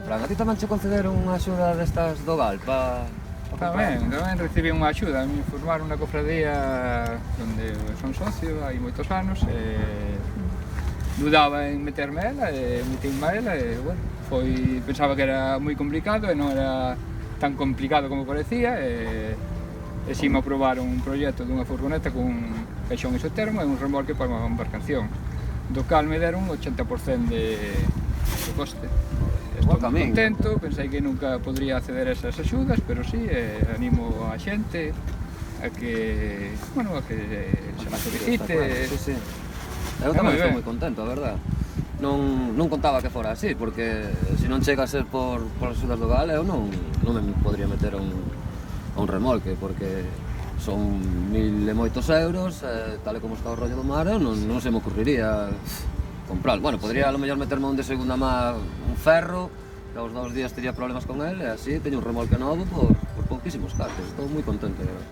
Fran, a ti tamén che concederon unha axuda destas do GAL para Tamén recibí unha axuda, me formaron na cofradía onde son socio hai moitos anos e dudaba en meterme a ela e metinme a ela e, bueno, pensaba que era moi complicado e non era tan complicado como parecía e si me aprobaron un proxecto dunha furgoneta con un caixón isotermo e un remolque para unha embarcación, do cal me deron un 80% de coste. Estou moi contento, pensei que nunca podría acceder a esas axudas, pero sí, animo a xente a que, bueno, a que se la solicite. Sí, sí. Eu tamén estou moi contento, a verdad. Non contaba que fora así, porque se non chega a ser por as axudas do GAL, eu non me podría meter a un remolque, porque son 1000 e moitos euros, tal e como está o rollo do mar, non se me ocurriría comprar. Bueno, podría a lo mellor meterme un de segunda má, un ferro, que aos 2 días tería problemas con ele, e así teño un remolque novo por pouquísimos cartos. Estou moi contento, de verdad.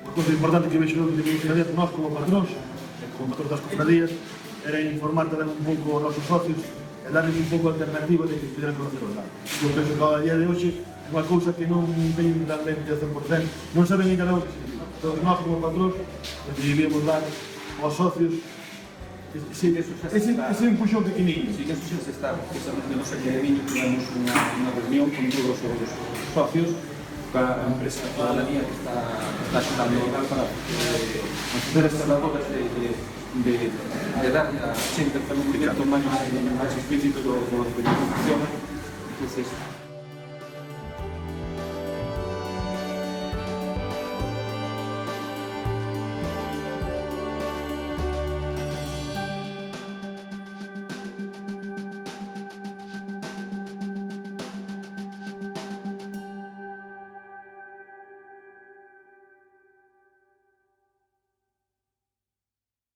Unha cousa importante que vexo que temos que fazer nós como patróns das cofradías, era informar tamén un pouco aos nosos socios e darles un pouco a alternativa de que pudieran conocer o GAL. Eu penso que ao día de hoxe é unha cousa que non teñen realmente ao 100%, non saben ainda o que significa. Entón, nós como patróns deberíamos dar aos socios ese empuxón pequeniño. Sí, que eso xa se está, precisamente nos aquí de Viño tivemos unha reunión con todos os socios para a empresa Ciudadanía que está axudando o GAL para facer estas labores de darle a xente un conhecimento máis explícito do que funciona. Entonces,